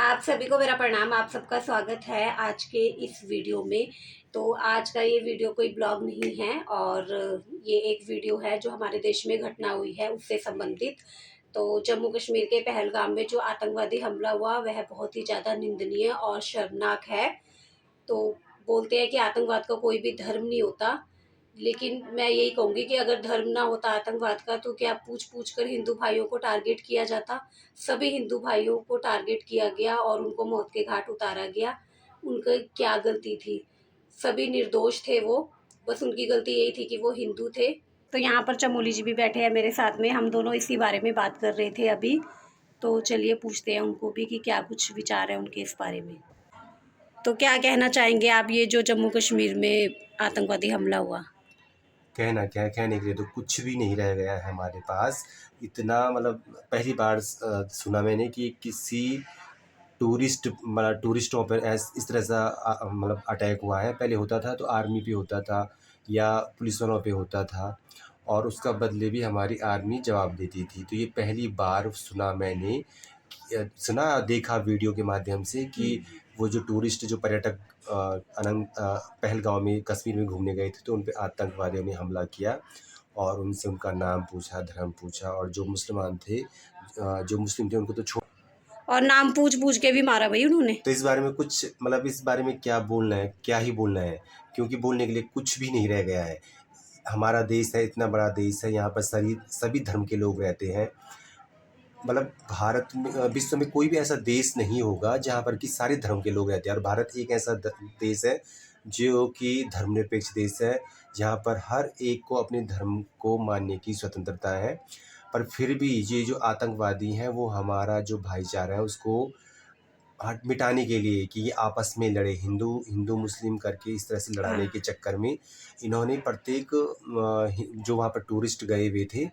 आप सभी को मेरा प्रणाम। आप सबका स्वागत है आज के इस वीडियो में। तो आज का ये वीडियो कोई ब्लॉग नहीं है और ये एक वीडियो है जो हमारे देश में घटना हुई है उससे संबंधित। तो जम्मू कश्मीर के पहलगाम में जो आतंकवादी हमला हुआ वह बहुत ही ज़्यादा निंदनीय और शर्मनाक है। तो बोलते हैं कि आतंकवाद का कोई भी धर्म नहीं होता, लेकिन मैं यही कहूँगी कि अगर धर्म ना होता आतंकवाद का तो क्या पूछ पूछ कर हिंदू भाइयों को टारगेट किया जाता। सभी हिंदू भाइयों को टारगेट किया गया और उनको मौत के घाट उतारा गया। उनका क्या गलती थी? सभी निर्दोष थे वो, बस उनकी गलती यही थी कि वो हिंदू थे। तो यहाँ पर चमोली जी भी बैठे हैं मेरे साथ में, हम दोनों इसी बारे में बात कर रहे थे अभी। तो चलिए पूछते हैं उनको भी कि क्या कुछ विचार है उनके इस बारे में। तो क्या कहना चाहेंगे आप, ये जो जम्मू कश्मीर में आतंकवादी हमला हुआ? कहना क्या है, कहने के लिए तो कुछ भी नहीं रह गया है हमारे पास। इतना मतलब पहली बार सुना मैंने कि किसी टूरिस्टों पर इस तरह सा मतलब अटैक हुआ है। पहले होता था तो आर्मी पे होता था या पुलिस वालों पे होता था और उसका बदले भी हमारी आर्मी जवाब देती थी। तो ये पहली बार सुना मैंने, सुना देखा वीडियो के माध्यम से कि वो जो टूरिस्ट जो पर्यटक पहलगाम में कश्मीर में घूमने गए थे तो उन पे आतंकवादियों ने हमला किया और उनसे उनका नाम पूछा, धर्म पूछा और जो मुसलमान थे, जो मुस्लिम थे उनको तो छोड़, और नाम पूछ पूछ के भी मारा भाई उन्होंने। तो इस बारे में कुछ मतलब इस बारे में क्या बोलना है, क्या ही बोलना है, क्योंकि बोलने के लिए कुछ भी नहीं रह गया है। हमारा देश है, इतना बड़ा देश है, यहाँ पर सभी धर्म के लोग रहते हैं। मतलब भारत में विश्व में कोई भी ऐसा देश नहीं होगा जहाँ पर कि सारे धर्म के लोग रहते हैं और भारत एक ऐसा देश है जो कि धर्मनिरपेक्ष देश है, जहाँ पर हर एक को अपने धर्म को मानने की स्वतंत्रता है। पर फिर भी ये जो आतंकवादी हैं वो हमारा जो भाईचारा है उसको हट मिटाने के लिए कि ये आपस में लड़े, हिंदू हिंदू मुस्लिम करके इस तरह से लड़ाने के चक्कर में इन्होंने प्रत्येक जो वहाँ पर टूरिस्ट गए हुए थे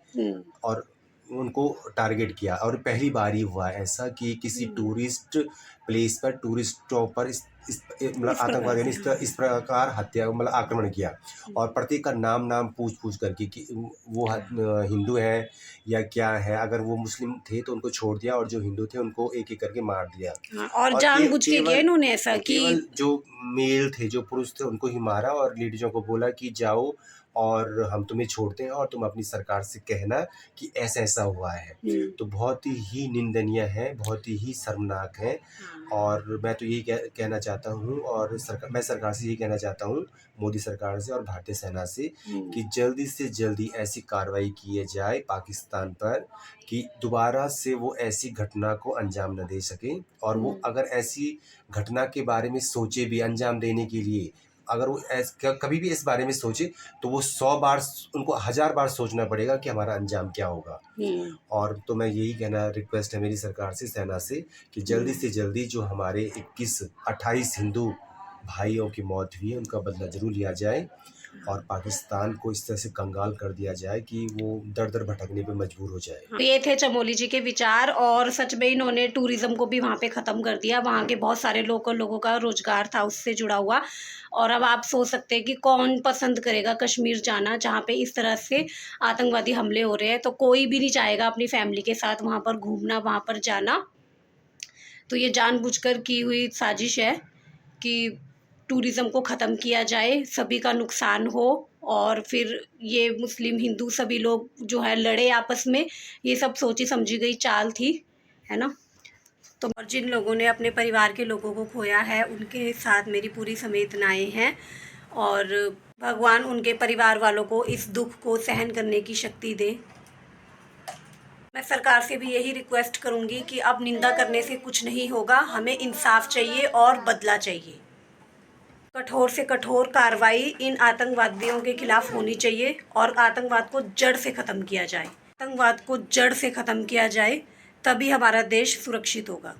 और उनको टारगेट किया। और पहली बार ही हुआ ऐसा कि किसी टूरिस्ट प्लेस पर टूरिस्टों पर मतलब आतंकवादियों ने इस प्रकार हत्या मतलब आक्रमण किया और प्रत्येक का नाम पूछ पूछ करके कि वो हिंदू है या क्या है। अगर वो मुस्लिम थे तो उनको छोड़ दिया और जो हिंदू थे उनको एक एक करके मार दिया। और जानबूझ के किया इन्होंने ऐसा कि केवल जो मेल थे, जो पुरुष थे उनको ही मारा और लेडीजों को बोला कि जाओ और हम तुम्हें छोड़ते हैं और तुम अपनी सरकार से कहना कि ऐसा ऐसा हुआ है। तो बहुत ही निंदनीय है, बहुत ही शर्मनाक है। और मैं तो यही कहना चाहता हूँ और मैं सरकार से यही कहना चाहता हूँ, मोदी सरकार से और भारतीय सेना से, कि जल्दी से जल्दी ऐसी कार्रवाई की जाए पाकिस्तान पर कि दोबारा से वो ऐसी घटना को अंजाम न दे सके। और वो अगर ऐसी घटना के बारे में सोचे भी अंजाम देने के लिए, अगर वो कभी भी इस बारे में सोचे तो वो 100 बार, उनको 1000 बार सोचना पड़ेगा कि हमारा अंजाम क्या होगा। और तो मैं यही कहना, रिक्वेस्ट है मेरी सरकार से, सेना से, कि जल्दी से जल्दी जो हमारे 28 हिंदू भाइयों की मौत हुई है उनका बदला जरूर लिया जाए और पाकिस्तान को इस तरह से कंगाल कर दिया जाए कि वो दर दर भटकने पे मजबूर हो जाए। तो ये थे चमोली जी के विचार और सच में इन्होंने टूरिज्म को भी वहाँ पे ख़त्म कर दिया। वहाँ के बहुत सारे लोकल लोगों का रोजगार था उससे जुड़ा हुआ। और अब आप सोच सकते हैं कि कौन पसंद करेगा कश्मीर जाना जहाँ पे इस तरह से आतंकवादी हमले हो रहे हैं। तो कोई भी नहीं चाहेगा अपनी फैमिली के साथ वहाँ पर घूमना, वहाँ पर जाना। तो ये जानबूझकर की हुई साजिश है कि टूरिज़्म को ख़त्म किया जाए, सभी का नुकसान हो और फिर ये मुस्लिम हिंदू सभी लोग जो है लड़े आपस में। ये सब सोची समझी गई चाल थी, है ना। तो और जिन लोगों ने अपने परिवार के लोगों को खोया है उनके साथ मेरी पूरी संवेदनाएं हैं और भगवान उनके परिवार वालों को इस दुख को सहन करने की शक्ति दे। मैं सरकार से भी यही रिक्वेस्ट करूंगी कि अब निंदा करने से कुछ नहीं होगा, हमें इंसाफ चाहिए और बदला चाहिए। कठोर से कठोर कार्रवाई इन आतंकवादियों के खिलाफ होनी चाहिए और आतंकवाद को जड़ से ख़त्म किया जाए। आतंकवाद को जड़ से ख़त्म किया जाए तभी हमारा देश सुरक्षित होगा।